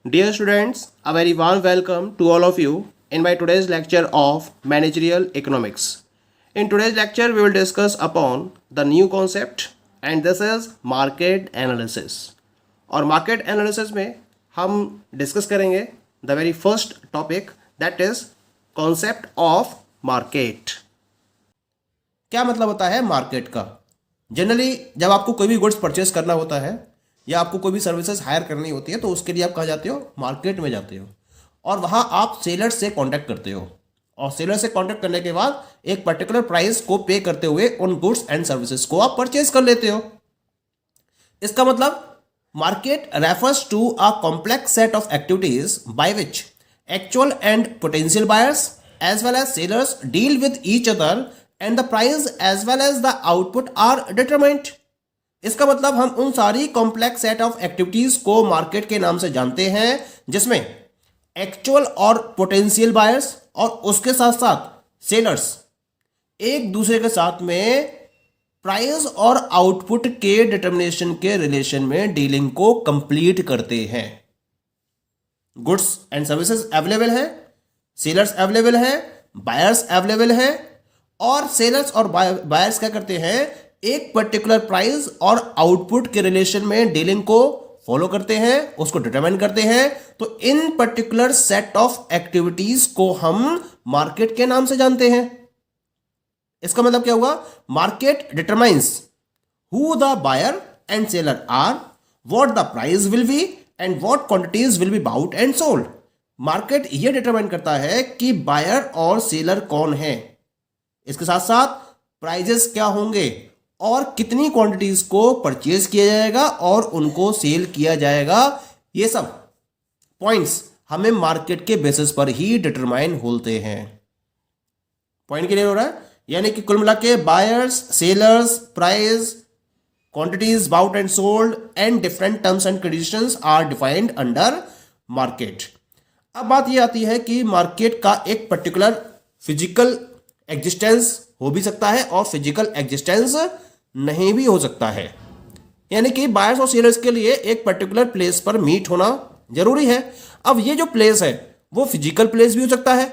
Dear students, a very warm welcome to all of you in my today's lecture of Managerial Economics. In today's lecture, we will discuss upon the new concept and this is Market Analysis. और Market Analysis में हम discuss करेंगे the very first topic that is concept of market. क्या मतलब होता है market का? Generally जब आपको कोई भी गुड्स परचेस करना होता है या आपको कोई भी सर्विसेज हायर करनी होती है तो उसके लिए आप कहाँ जाते हो? मार्केट में जाते हो और वहाँ आप सेलर से कांटेक्ट करते हो और सेलर से कांटेक्ट करने के बाद एक पर्टिकुलर प्राइस को पे करते हुए उन गुड्स एंड सर्विसेज को आप परचेज कर लेते हो. इसका मतलब market refers to a complex set of activities by which actual and potential buyers as well as sellers deal with each other and the price as well as the output are determined. इसका मतलब हम उन सारी complex set of activities को market के नाम से जानते हैं जिसमें एक्चुअल और पोटेंशियल बायर्स और उसके साथ साथ सेलर्स एक दूसरे के साथ में प्राइस और आउटपुट के डिटर्मिनेशन के रिलेशन में डीलिंग को कंप्लीट करते हैं. गुड्स एंड सर्विसेज अवेलेबल है, सेलर्स अवेलेबल है, बायर्स अवेलेबल है और सेलर्स और बायर्स क्या करते हैं? एक पर्टिकुलर प्राइस और आउटपुट के रिलेशन में डीलिंग को फॉलो करते हैं, उसको डिटरमाइन करते हैं. तो इन पर्टिकुलर सेट ऑफ एक्टिविटीज को हम मार्केट के नाम से जानते हैं. इसका मतलब क्या हुआ? Market determines who the buyer and seller are, what the price will be and what quantities will be bought and sold. Market यह डिटरमाइन करता है कि बायर और सेलर कौन है, इसके साथ साथ प्राइजेस क्या होंगे और कितनी क्वांटिटीज को परचेज किया जाएगा और उनको सेल किया जाएगा. ये सब पॉइंट्स हमें मार्केट के बेसिस पर ही डिटरमाइन होते हैं. पॉइंट क्लियर हो रहा है? यानी कि कुल मिला के buyers, sellers, price, quantities bought and sold and different terms and conditions are defined under market. अब बात ये आती है कि मार्केट का एक पर्टिकुलर फिजिकल एग्जिस्टेंस हो भी सकता है और फिजिकल एग्जिस्टेंस नहीं भी हो सकता है. यानी कि बायर्स और सेलर्स के लिए एक पर्टिकुलर प्लेस पर मीट होना जरूरी है. अब ये जो प्लेस है वो फिजिकल प्लेस भी हो सकता है.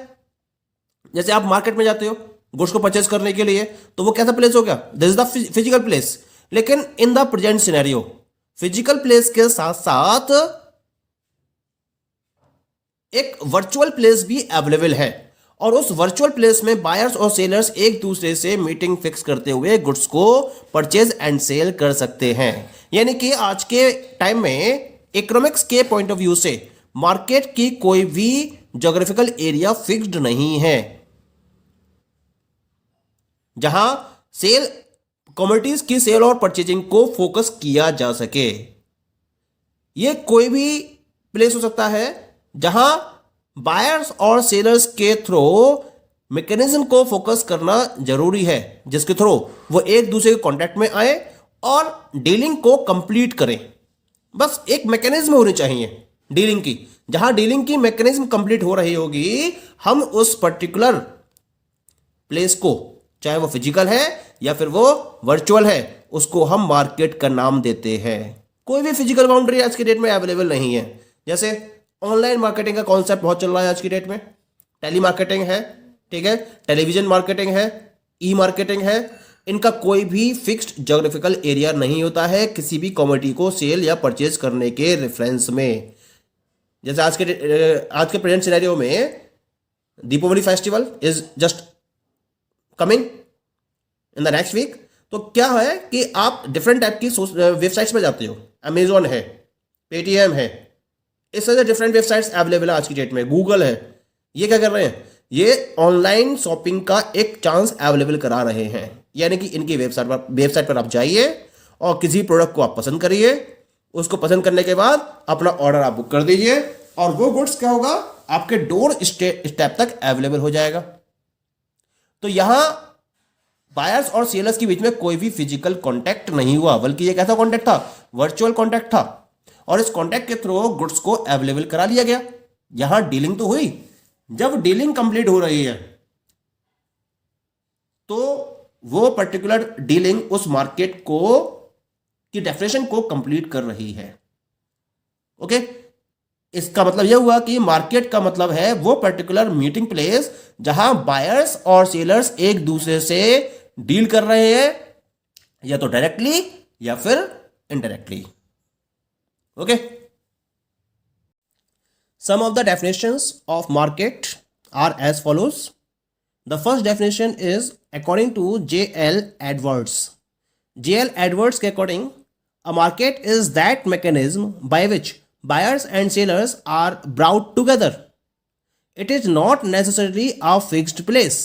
जैसे आप मार्केट में जाते हो गुड्स को परचेज करने के लिए तो वो कैसा प्लेस हो गया? This is the physical place. लेकिन in the present scenario physical place के साथ साथ एक वर्चुअल प्लेस भी अवेलेबल है और उस वर्चुअल प्लेस में बायर्स और सेलर्स एक दूसरे से मीटिंग फिक्स करते हुए गुड्स को परचेज एंड सेल कर सकते हैं. यानी कि आज के टाइम में इकोनॉमिक्स के पॉइंट ऑफ व्यू से मार्केट की कोई भी ज्योग्राफिकल एरिया फिक्स्ड नहीं है जहां सेल कमोडिटीज की सेल और परचेजिंग को फोकस किया जा सके. यह कोई भी प्लेस हो सकता है जहां बायर्स और सेलर्स के थ्रू मैकेनिज्म को फोकस करना जरूरी है जिसके थ्रू वो एक दूसरे के कांटेक्ट में आए और डीलिंग को कंप्लीट करें. बस एक मैकेनिज्म होनी चाहिए डीलिंग की. जहां डीलिंग की मैकेनिज्म कंप्लीट हो रही होगी हम उस पर्टिकुलर प्लेस को, चाहे वो फिजिकल है या फिर वो वर्चुअल है, उसको हम मार्केट का नाम देते हैं. कोई भी फिजिकल बाउंड्री आज की डेट में अवेलेबल नहीं है. जैसे ऑनलाइन मार्केटिंग का कॉन्सेप्ट बहुत चल रहा है आज की डेट में. टेली मार्केटिंग है, ठीक है, टेलीविजन मार्केटिंग है, ई मार्केटिंग है. इनका कोई भी फिक्स्ड ज्योग्राफिकल एरिया नहीं होता है किसी भी कमोडिटी को सेल या परचेज करने के रेफरेंस में. जैसे आज के प्रेजेंट सिनेरियो में Deepavali festival is just coming in the next week. तो क्या है कि आप डिफरेंट टाइप की वेबसाइट्स में जाते हो. अमेजोन है, पेटीएम है, इस तरह से डिफरेंट वेबसाइट्स अवेलेबल है आज की डेट में. गूगल है. ये क्या कर रहे हैं? ये ऑनलाइन शॉपिंग का एक चांस अवेलेबल करा रहे हैं. यानी कि इनकी वेबसाइट पर आप जाइए और किसी प्रोडक्ट को आप पसंद करिए. उसको पसंद करने के बाद अपना ऑर्डर आप बुक कर दीजिए और वो गुड्स क्या होगा? आपके डोर स्टेप तक अवेलेबल हो जाएगा. तो यहां बायर्स और सेलर्स के बीच में कोई भी फिजिकल कॉन्टैक्ट नहीं हुआ, बल्कि ये कैसा कॉन्टैक्ट था? वर्चुअल कॉन्टैक्ट था. और इस कॉन्टैक्ट के थ्रू गुड्स को अवेलेबल करा लिया गया. यहां डीलिंग तो हुई. जब डीलिंग कंप्लीट हो रही है तो वो पर्टिकुलर डीलिंग उस मार्केट को की डेफिनेशन को कंप्लीट कर रही है. ओके, इसका मतलब यह हुआ कि मार्केट का मतलब है वो पर्टिकुलर मीटिंग प्लेस जहां बायर्स और सेलर्स एक दूसरे से डील कर रहे हैं, या तो डायरेक्टली या फिर indirectly. Okay, some of the definitions of market are as follows. The first definition is according to J.L. Edwards. J.L. Edwards के according a market is that mechanism by which buyers and sellers are brought together. It is not necessarily a fixed place.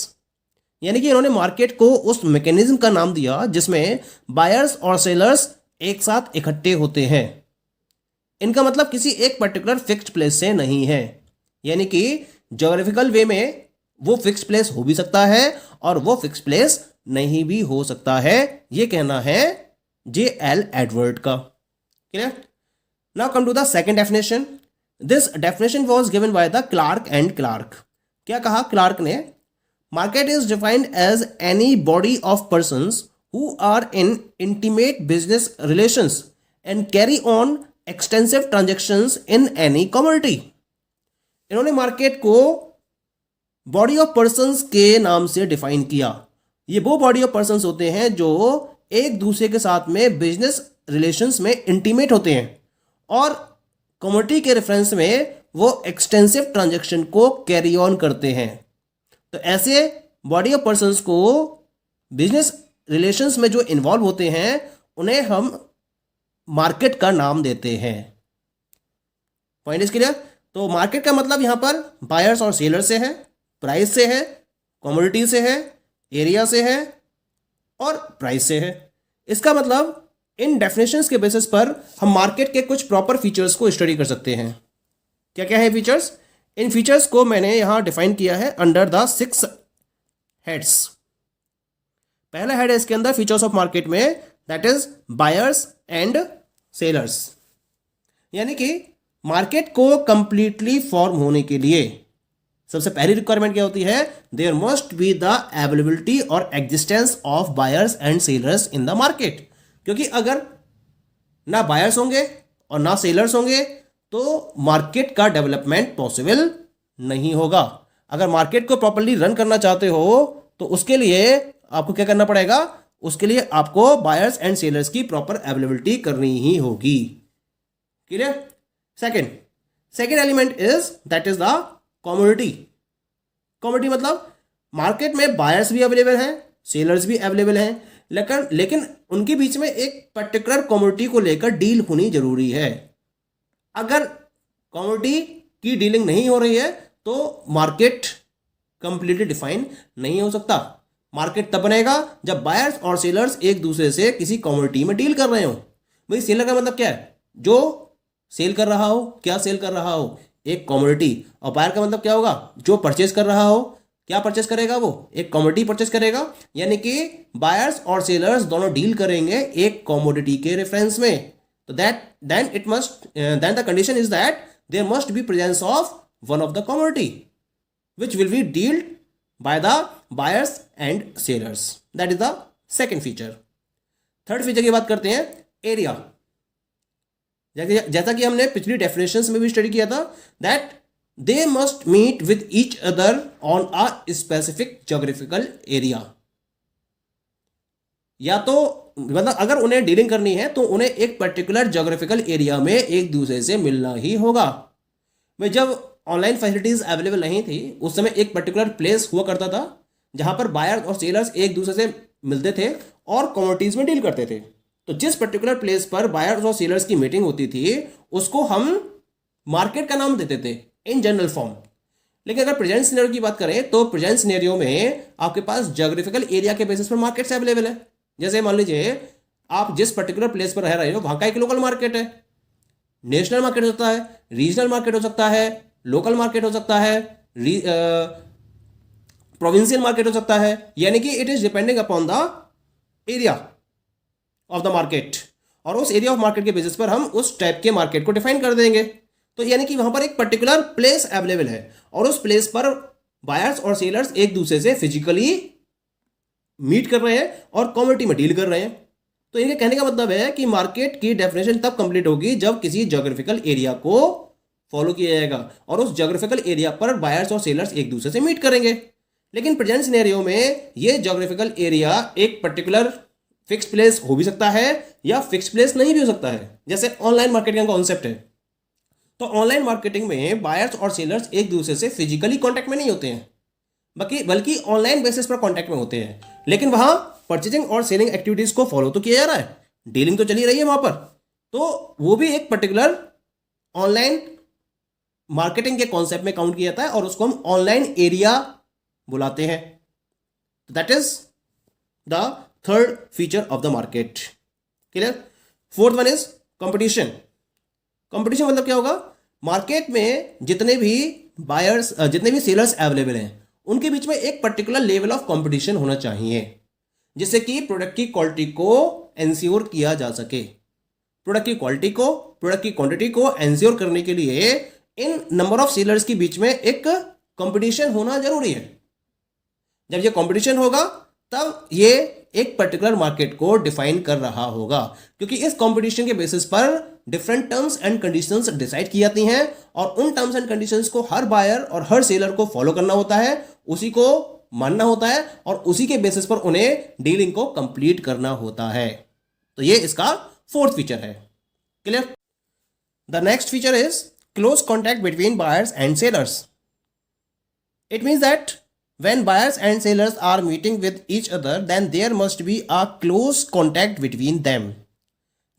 यानी कि इन्होंने market को उस mechanism का नाम दिया जिसमें बायर्स और सेलर्स एक साथ इकट्ठे होते हैं। इनका मतलब किसी एक पर्टिकुलर फिक्स्ड प्लेस से नहीं है, यानी कि ज्योग्राफिकल वे में वो फिक्स प्लेस हो भी सकता है और वो फिक्स प्लेस नहीं भी हो सकता है। ये कहना है J.L. Edwards का। Clear? Now come to the second definition. This definition was given by the Clark and Clark. क्या कहा क्लार्क ने? Market is defined as any body of persons who are in intimate business relations and carry on extensive transactions in any community. इन्होंने market को body of persons के नाम से define किया। ये वो बॉडी ऑफ पर्संस होते हैं जो एक दूसरे के साथ में बिजनेस रिलेशंस में इंटीमेट होते हैं और कम्युनिटी के रेफरेंस में वो एक्सटेंसिव ट्रांजैक्शन को कैरी ऑन करते हैं। तो ऐसे बॉडी ऑफ पर्संस को बिजनेस रिलेशंस में जो इन्वॉल्व होते हैं उन्हें हम मार्केट का नाम देते हैं। Point is clear? तो मार्केट का मतलब यहां पर बायर्स और सेलर से है, प्राइस से है, कमोडिटी से है, एरिया से है और प्राइस से है। इसका मतलब इन डेफिनेशंस के बेसिस पर हम मार्केट के कुछ प्रॉपर फीचर्स को स्टडी कर सकते हैं। क्या क्या है फीचर्स? इन फीचर्स को मैंने यहां डिफाइन किया है अंडर द 6 हेड्स। पहला हेड है इसके अंदर फीचर्स ऑफ मार्केट में, that is buyers and sellers. यानी कि मार्केट को कंप्लीटली फॉर्म होने के लिए सबसे पहली रिक्वायरमेंट क्या होती है? There must be the availability और existence of buyers and sellers in the market. क्योंकि अगर ना बायर्स होंगे और ना सेलर्स होंगे तो मार्केट का डेवलपमेंट पॉसिबल नहीं होगा। अगर मार्केट को प्रॉपर्ली रन करना चाहते हो तो उसके लिए आपको क्या करना पड़ेगा? उसके लिए आपको बायर्स एंड सेलर्स की प्रॉपर अवेलेबिलिटी करनी ही होगी। Clear? Second element is that is the commodity. Commodity मतलब मार्केट में बायर्स भी अवेलेबल हैं, सेलर्स भी अवेलेबल हैं, लेकिन उनके बीच में एक पर्टिकुलर कमोडिटी को लेकर डील होनी जरूरी है। अगर कमोडिटी की डीलिंग नहीं हो रही है तो मार्केट कंप्लीटली डिफाइन नहीं हो सकता। मार्केट तब बनेगा जब बायर्स और सेलर्स एक दूसरे से किसी कमोडिटी में डील कर रहे हो। भाई सेलर का मतलब क्या है? जो सेल कर रहा हो। क्या सेल कर रहा हो? एक कमोडिटी। और बायर का मतलब क्या होगा? जो परचेज कर रहा हो। क्या परचेज करेगा? वो एक कमोडिटी परचेज करेगा। यानी कि बायर्स और सेलर्स दोनों डील करेंगे एक कमोडिटी के रेफरेंस में। तो then the condition is that there must be presence of one of the commodity which will be dealt by the buyers and sellers. That is the second feature. Third feature की बात करते हैं, area. जैसा कि हमने पिछली definitions में भी स्टडी किया था, that they must meet with each other on a specific geographical area. या तो मतलब अगर उन्हें डीलिंग करनी है तो उन्हें एक पर्टिकुलर ज्योग्राफिकल एरिया में एक दूसरे से मिलना ही होगा। भाई जब ऑनलाइन फैसिलिटीज अवेलेबल नहीं थी उस समय एक पर्टिकुलर प्लेस हुआ करता था जहां पर बायर्स और सेलर्स एक दूसरे से मिलते थे और कमोडिटीज में डील करते थे। तो जिस पर्टिकुलर प्लेस पर बायर्स और सेलर्स की मीटिंग होती थी उसको हम मार्केट का नाम देते थे इन जनरल फॉर्म। लेकिन अगर प्रेजेंट सिनेरियो की बात करें तो प्रेजेंट सिनेरियो में आपके पास ज्योग्राफिकल एरिया के बेसिस पर मार्केट्स अवेलेबल है। जैसे मान लीजिए आप जिस पर्टिकुलर प्लेस पर रह रहे हो वहां का एक लोकल मार्केट है, नेशनल मार्केट हो सकता है, रीजनल मार्केट हो सकता है, लोकल मार्केट हो सकता है, प्रोविंशियल मार्केट हो सकता है। यानी कि it is depending upon the area of the market, और उस एरिया ऑफ मार्केट के बेसिस पर हम उस टाइप के मार्केट को डिफाइन कर देंगे। तो यानी कि वहां पर एक पर्टिकुलर प्लेस अवेलेबल है और उस प्लेस पर बायर्स और सेलर्स एक दूसरे से फिजिकली मीट कर रहे हैं और कमोडिटी में डील कर रहे हैं। तो इनके कहने का मतलब है कि मार्केट की डेफिनेशन तब कंप्लीट होगी जब किसी ज्योग्राफिकल एरिया को फॉलो किया जाएगा और उस जोग्राफिकल एरिया पर बायर्स और सेलर्स एक दूसरे से मीट करेंगे। लेकिन प्रेजेंट सिनेरियो में ये जोग्राफिकल एरिया एक पर्टिकुलर फिक्स प्लेस हो भी सकता है या फिक्स प्लेस नहीं भी हो सकता है। जैसे ऑनलाइन मार्केटिंग का कॉन्सेप्ट है, तो ऑनलाइन मार्केटिंग में बायर्स और सेलर्स एक दूसरे से फिजिकली कॉन्टैक्ट में नहीं होते हैं, बल्कि ऑनलाइन बेसिस पर कॉन्टैक्ट में होते हैं। लेकिन वहां परचेजिंग और सेलिंग एक्टिविटीज को फॉलो तो किया जा रहा है, डीलिंग तो चली रही है वहां पर, तो वो भी एक पर्टिकुलर ऑनलाइन मार्केटिंग के कॉन्सेप्ट में काउंट किया जाता है और उसको हम ऑनलाइन एरिया बुलाते हैं। That is the third feature of the market. Clear? Fourth one is competition. Competition मतलब क्या होगा? मार्केट में जितने भी सेलर्स अवेलेबल हैं उनके बीच में एक पर्टिकुलर लेवल ऑफ कंपटीशन होना चाहिए, जिससे कि प्रोडक्ट की क्वालिटी को एंश्योर किया जा सके। प्रोडक्ट की क्वांटिटी को एंश्योर करने के लिए इन नंबर ऑफ सेलर्स के बीच में एक कंपटीशन होना जरूरी है। जब ये कंपटीशन होगा तब ये एक पर्टिकुलर मार्केट को डिफाइन कर रहा होगा, क्योंकि इस कंपटीशन के बेसिस पर different terms and conditions decide की जाती हैं और उन टर्म्स एंड कंडीशंस को हर बायर और हर सेलर को फॉलो करना होता है, उसी को मानना होता है और उसी के बेसिस पर उन्हें डीलिंग को कंप्लीट करना होता है। तो ये इसका फोर्थ फीचर है। Clear? The next feature is close contact between buyers and sellers. It means that when buyers and sellers are meeting with each other, then there must be a close contact between them.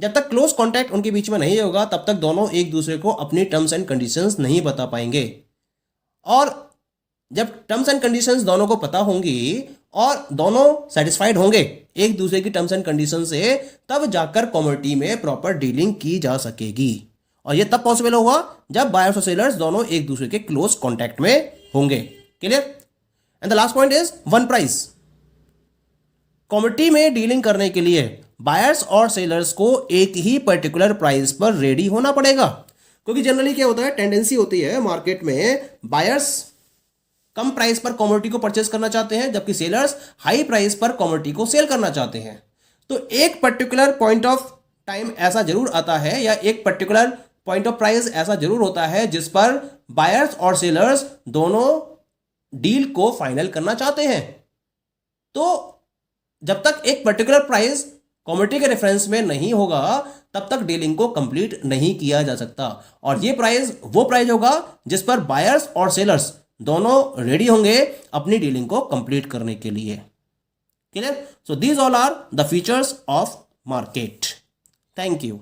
जब तक close contact उनके बीच में नहीं होगा तब तक दोनों एक दूसरे को अपनी टर्म्स एंड कंडीशंस नहीं बता पाएंगे, और जब टर्म्स एंड कंडीशंस दोनों को पता होंगी और दोनों सेटिस्फाइड होंगे एक दूसरे की टर्म्स एंड कंडीशन से, तब जाकर कमोडिटी में प्रॉपर डीलिंग की जा सकेगी। और ये तब पॉसिबल होगा जब बायर्स और सेलर्स दोनों एक दूसरे के क्लोज कॉन्टैक्ट में होंगे। Clear? And the last point is one price. Commodity में डीलिंग करने के लिए बायर्स और सेलर्स को एक ही पर्टिकुलर प्राइस पर रेडी होना पड़ेगा, क्योंकि जनरली क्या होता है, टेंडेंसी होती है मार्केट में बायर्स कम प्राइस पर कमोडिटी को परचेस करना चाहते हैं जबकि सेलर्स हाई प्राइस पर कमोडिटी को सेल करना चाहते हैं। तो एक पर्टिकुलर पॉइंट ऑफ टाइम ऐसा जरूर आता है या एक पर्टिकुलर पॉइंट ऑफ प्राइस ऐसा जरूर होता है जिस पर बायर्स और सेलर्स दोनों डील को फाइनल करना चाहते हैं। तो जब तक एक पर्टिकुलर प्राइस कमोडिटी के रेफरेंस में नहीं होगा तब तक डीलिंग को कंप्लीट नहीं किया जा सकता, और ये प्राइस वो प्राइस होगा जिस पर बायर्स और सेलर्स दोनों रेडी होंगे अपनी डीलिंग को कंप्लीट करने के लिए। Clear? So these all are the features of market. Thank you.